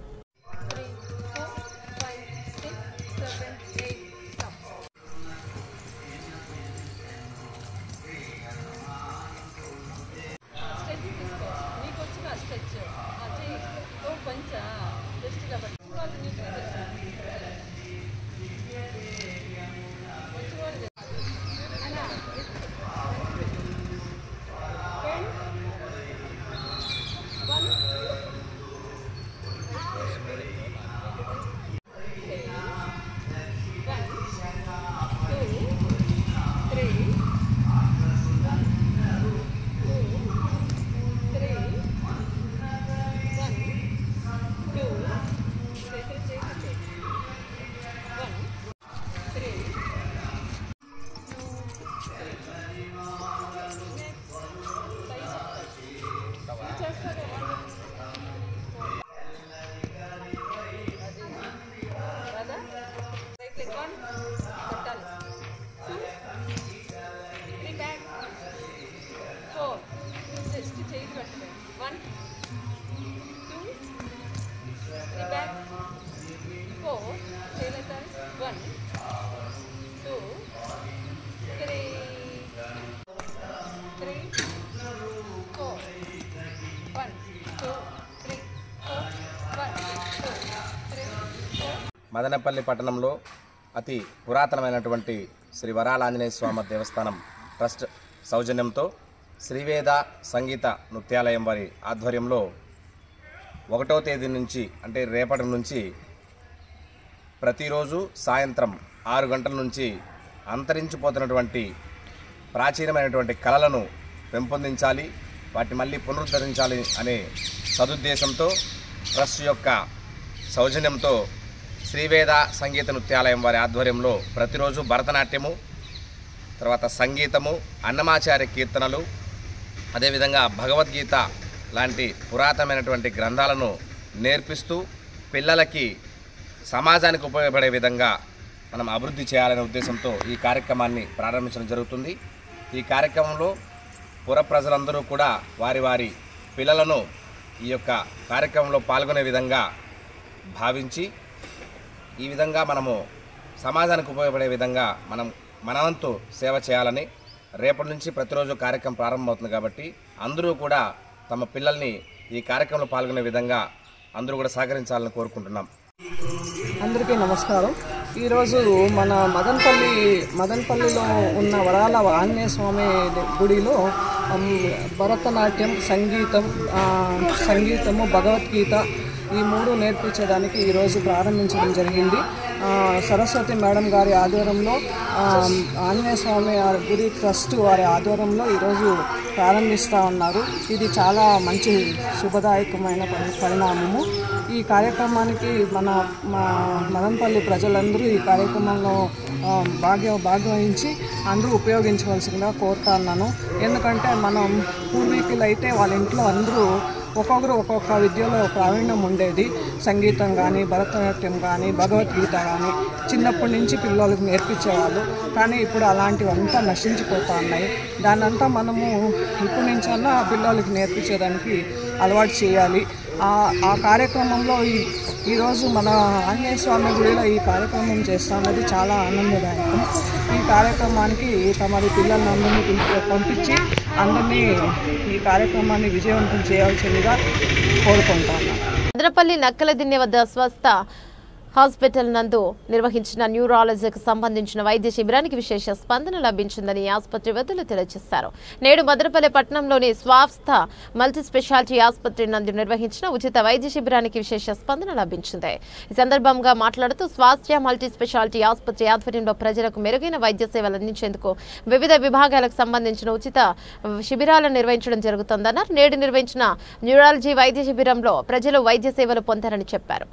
మదనపల్లి పట్టణంలో అతి పురాతనమైనటువంటి శ్రీ వరాల ఆంజనేయ స్వామి దేవస్థానం ట్రస్ట్ సౌజన్యంతో శ్రీవేద సంగీత నృత్యాలయం వారి ఆధ్వర్యంలో 1వ తేదీ నుంచి అంటే రేపటి నుంచి ప్రతిరోజు సాయంత్రం 6 గంటల నుంచి అంతరించిపోతున్నటువంటి ప్రాచీనమైనటువంటి కళలను పెంపొందించాలి, వాటిని మళ్ళీ పునరుద్ధరించాలి అనే సదుద్దేశంతో ట్రస్ట్ యొక్క సౌజన్యంతో శ్రీవేద సంగీత నృత్యాలయం వారి ఆధ్వర్యంలో ప్రతిరోజు భరతనాట్యము, తర్వాత సంగీతము, అన్నమాచార్య కీర్తనలు, అదేవిధంగా భగవద్గీత లాంటి పురాతనమైనటువంటి గ్రంథాలను నేర్పిస్తూ పిల్లలకి సమాజానికి ఉపయోగపడే విధంగా మనం అభివృద్ధి చేయాలనే ఉద్దేశంతో ఈ కార్యక్రమాన్ని ప్రారంభించడం జరుగుతుంది. ఈ కార్యక్రమంలో పుర ప్రజలందరూ కూడా వారి వారి పిల్లలను ఈ యొక్క కార్యక్రమంలో పాల్గొనే విధంగా భావించి ఈ విధంగా మనము సమాజానికి ఉపయోగపడే విధంగా మన వంతు సేవ చేయాలని రేపటి నుంచి ప్రతిరోజు కార్యక్రమం ప్రారంభమవుతుంది. కాబట్టి అందరూ కూడా తమ పిల్లల్ని ఈ కార్యక్రమంలో పాల్గొనే విధంగా అందరూ కూడా సహకరించాలని కోరుకుంటున్నాం. అందరికీ నమస్కారం. ఈరోజు మన మదనపల్లిలో ఉన్న వరాల ఆంజనేయ స్వామి గుడిలో భరతనాట్యం, సంగీతము, భగవద్గీత ఈ 3 నేర్పించడానికి ఈరోజు ప్రారంభించడం జరిగింది. సరస్వతి మేడం గారి ఆధ్వర్యంలో ఆంజనేయ స్వామి గుడి ట్రస్ట్ వారి ఆధ్వర్యంలో ఈరోజు ప్రారంభిస్తూ ఉన్నారు. ఇది చాలా మంచి శుభదాయకమైన పరిణామము. ఈ కార్యక్రమానికి మా మదనపల్లి ప్రజలందరూ ఈ కార్యక్రమంలో భాగవహించి అందరూ ఉపయోగించవలసిందిగా కోరుతా ఉన్నాను. ఎందుకంటే మనం పూర్వీకులు అయితే వాళ్ళ ఇంట్లో అందరూ ఒక్కొక్కరు ఒక్కొక్క విద్యలో ప్రావీణ్యం ఉండేది. సంగీతం కానీ, భరతనాట్యం కానీ, భగవద్గీత కానీ చిన్నప్పటి నుంచి పిల్లలకు నేర్పించేవాళ్ళు. కానీ ఇప్పుడు అలాంటివంతా నశించిపోతూ ఉన్నాయి. దాన్నంతా మనము ఇప్పటి నుంచన్నా పిల్లలకి నేర్పించేదానికి అలవాటు చేయాలి. ఆ కార్యక్రమంలో ఈరోజు మన ఆంజనేయ స్వామి గుడిలో ఈ కార్యక్రమం చేస్తున్నది చాలా ఆనందదాయకం. ఈ కార్యక్రమానికి తమరి పిల్లలందరినీ పంపించి అందరినీ ఈ కార్యక్రమాన్ని విజయవంతం చేయాల్సిందిగా కోరుకుంటున్నాను. మదనపల్లి నక్కలదిన్నె వద్ద స్వస్థ హాస్పిటల్ నందు నిర్వహించిన న్యూరాలజీకి సంబంధించిన వైద్య శిబిరానికి విశేష స్పందన లభించిందని ఆసుపత్రి వైద్యులు తెలియజేశారు. నేడు మదనపల్లి పట్టణంలోని స్వస్థ మల్టీ స్పెషాలిటీ ఆసుపత్రి నందు నిర్వహించిన ఉచిత వైద్య శిబిరానికి విశేష స్పందన లభించింది. ఈ సందర్భంగా మాట్లాడుతూ స్వాస్థ్య మల్టీ స్పెషాలిటీ ఆసుపత్రి ఆధ్వర్యంలో ప్రజలకు మెరుగైన వైద్య సేవలు అందించేందుకు వివిధ విభాగాలకు సంబంధించిన ఉచిత శిబిరాలను నిర్వహించడం జరుగుతోందన్నారు. నేడు నిర్వహించిన న్యూరాలజీ వైద్య శిబిరంలో ప్రజలు వైద్య సేవలు పొందారని చెప్పారు.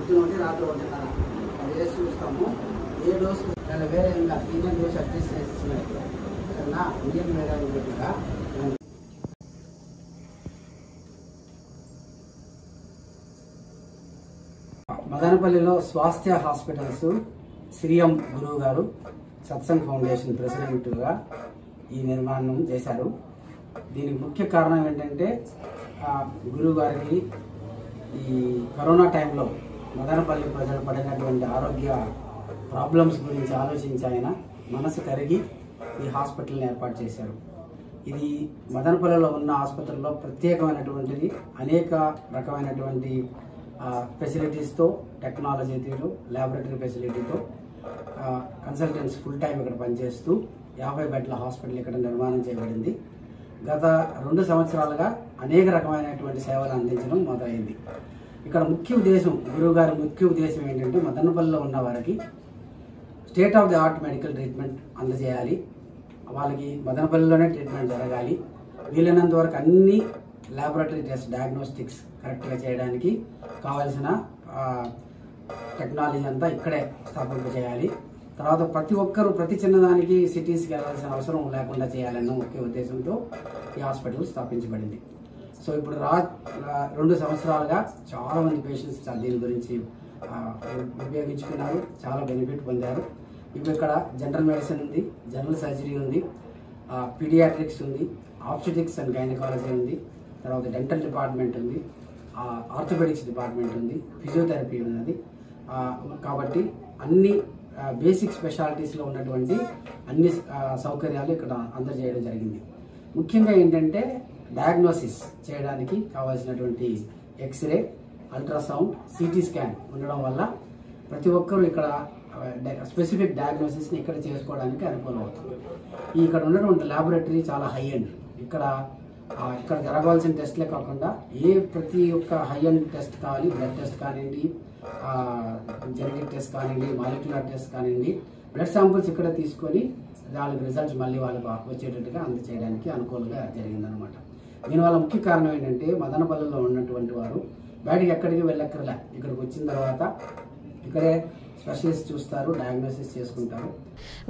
పొద్దున రాత్రి 1:30 అది వేసి చూస్తాము. ఏ డోస్ వేరే ఇంకా ఇండియన్ డోస్ అడ్జస్ట్ చేస్తున్నట్టు నా ఇండియన్ మీద ఉన్నట్టుగా మదనపల్లిలో స్వాస్థ్య హాస్పిటల్స్ శ్రీఎం గురువు గారు సత్సంగ్ ఫౌండేషన్ ప్రెసిడెంట్గా ఈ నిర్మాణం చేశారు. దీనికి ముఖ్య కారణం ఏంటంటే గురువు గారికి ఈ కరోనా టైంలో మదనపల్లి ప్రజలు పడినటువంటి ఆరోగ్య ప్రాబ్లమ్స్ గురించి ఆలోచించి ఆయన మనసు కరిగి ఈ హాస్పిటల్ని ఏర్పాటు చేశారు. ఇది మదనపల్లిలో ఉన్న ఆసుపత్రుల్లో ప్రత్యేకమైనటువంటిది. అనేక రకమైనటువంటి ఫెసిలిటీస్తో, టెక్నాలజీతో, ల్యాబొరేటరీ ఫెసిలిటీతో కన్సల్టెంట్స్ ఫుల్ టైం ఇక్కడ పనిచేస్తూ 50 బెడ్ల హాస్పిటల్ ఇక్కడ నిర్మాణం చేయబడింది. గత 2 సంవత్సరాలుగా అనేక రకమైనటువంటి సేవలు అందించడం మొదలైంది. ఇక్కడ ముఖ్య ఉద్దేశం, గురువుగారి ముఖ్య ఉద్దేశం ఏంటంటే మదనపల్లిలో ఉన్న వారికి state of the art medical treatment అందజేయాలి. వాళ్ళకి మదనపల్లిలోనే ట్రీట్మెంట్ జరగాలి. వీలైనంత వరకు అన్ని ల్యాబొరేటరీ టెస్ట్, డయాగ్నోస్టిక్స్ కరెక్ట్గా చేయడానికి కావాల్సిన టెక్నాలజీ అంతా ఇక్కడే స్థాపింప చేయాలి. తర్వాత ప్రతి ఒక్కరూ ప్రతి చిన్నదానికి సిటీస్కి వెళ్ళాల్సిన అవసరం లేకుండా చేయాలన్న ముఖ్య ఉద్దేశంతో ఈ హాస్పిటల్ స్థాపించబడింది. సో ఇప్పుడు 2 సంవత్సరాలుగా చాలా మంది పేషెంట్స్ దీని గురించి ఉపయోగించుకున్నారు, చాలా బెనిఫిట్ పొందారు. ఇప్పుడు ఇక్కడ జనరల్ మెడిసిన్ ఉంది, జనరల్ సర్జరీ ఉంది, పీడియాట్రిక్స్ ఉంది, ఆబ్స్టెటిక్స్ అండ్ గైనకాలజీ ఉంది, తర్వాత డెంటల్ డిపార్ట్మెంట్ ఉంది, ఆర్థోపెడిక్స్ డిపార్ట్మెంట్ ఉంది, ఫిజియోథెరపీ ఉన్నది. కాబట్టి అన్ని బేసిక్ స్పెషాలిటీస్లో ఉన్నటువంటి అన్ని సౌకర్యాలు ఇక్కడ అందజేయడం జరిగింది. ముఖ్యంగా ఏంటంటే డయాగ్నోసిస్ చేయడానికి కావాల్సినటువంటి ఎక్స్రే, అల్ట్రాసౌండ్, సిటీ స్కాన్ ఉండడం వల్ల ప్రతి ఒక్కరూ ఇక్కడ స్పెసిఫిక్ డయాగ్నోసిస్ని ఇక్కడ చేసుకోవడానికి అనుకూలం అవుతుంది. ఇక్కడ ఉన్నటువంటి ల్యాబొరేటరీ చాలా హై ఎండ్. ఇక్కడ జరగాల్సిన టెస్ట్లే కాకుండా ప్రతి ఒక్క హై ఎండ్ టెస్ట్ కావాలి, బ్లడ్ టెస్ట్ కానివ్వండి, జెనెటిక్ టెస్ట్ కానివ్వండి, మాలిక్యులర్ టెస్ట్ కానివ్వండి, బ్లడ్ శాంపుల్స్ ఇక్కడ తీసుకొని వాళ్ళకి రిజల్ట్స్ మళ్ళీ వాళ్ళకి వచ్చేటట్టుగా అందచేయడానికి అనుకూలంగా జరిగిందనమాట. దీనివల్ల ముఖ్య కారణం ఏంటంటే మదనపల్లిలో ఉన్నటువంటి వారు బయటకి ఎక్కడికి వెళ్ళక్కర్లే, ఇక్కడికి వచ్చిన తర్వాత ఇక్కడే స్పెషలిస్ట్ చూస్తారు, డయాగ్నోసిస్ చేసుకుంటారు.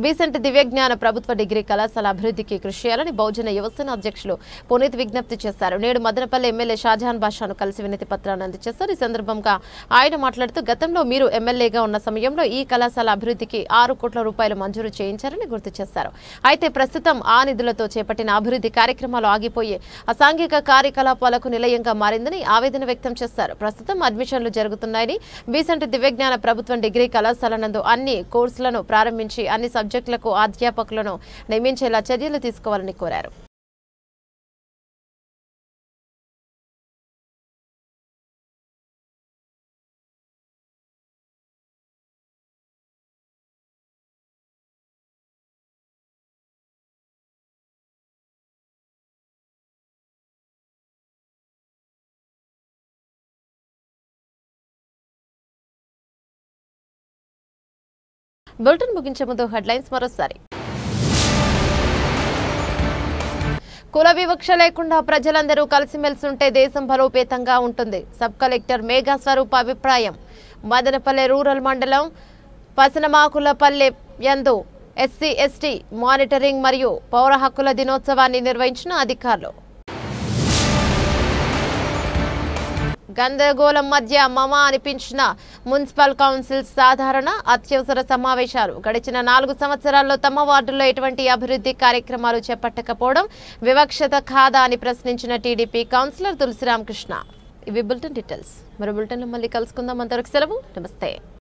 బీసెంట్ దివ్యజ్ఞాన ప్రభుత్వ డిగ్రీ కళాశాల అభివృద్ధికి కృషి చేయాలని బహుజన యువసేన అధ్యక్షులు పునీత్ విజ్ఞప్తి చేశారు. నేడు మదనపల్లి ఎమ్మెల్యే షాజహాన్ బాషాను కలిసి వినతి పత్రాన్ని అందజేశారు. ఈ సందర్భంగా ఆయన మాట్లాడుతూ గతంలో మీరు ఎమ్మెల్యేగా ఉన్న సమయంలో ఈ కళాశాల అభివృద్ధికి 6 కోట్ల రూపాయలు మంజూరు చేయించారని గుర్తు చేశారు. అయితే ప్రస్తుతం ఆ నిధులతో చేపట్టిన అభివృద్ధి కార్యక్రమాలు ఆగిపోయి అసాంఘిక కార్యకలాపాలకు నిలయంగా మారిందని ఆవేదన వ్యక్తం చేశారు. ప్రస్తుతం అడ్మిషన్లు జరుగుతున్నాయని బీసెంట్ దివ్యజ్ఞాన ప్రభుత్వం డిగ్రీ కళాశాల నందు అన్ని కోర్సులను ప్రారంభించి అన్ని సబ్జెక్టులకు అధ్యాపకులను నియమించేలా చర్యలు తీసుకోవాలని కోరారు. బులెటిన్ ముగించే ముందు హెడ్లైన్స్ మరోసారి. కుల వివక్ష లేకుండా ప్రజలందరూ కలిసిమెలిసి ఉంటే దేశం బలోపేతంగా ఉంటుంది. సబ్ కలెక్టర్ మేఘా స్వరూప్ అభిప్రాయం. మదనపల్లె రూరల్ మండలం పసనమాకులపల్లె యందు ఎస్సీ ఎస్టీ మానిటరింగ్ మరియు పౌర హక్కుల దినోత్సవాన్ని నిర్వహించిన అధికారులు. గందరగోళం మధ్య మమా అనిపించిన మున్సిపల్ కౌన్సిల్ సాధారణ అత్యవసర సమావేశాలు. గడిచిన 4 సంవత్సరాల్లో తమ వార్డుల్లో ఎటువంటి అభివృద్ధి కార్యక్రమాలు చేపట్టకపోవడం వివక్షత కాదా అని ప్రశ్నించిన టీడీపీ కౌన్సిలర్ తులసిరామకృష్ణ. ఇవి బులెటిన్ డీటెయిల్స్. మరో బులెటిన్లో మళ్ళీ కలుసుకుందాం. అంతవరకు సెలవు. నమస్తే.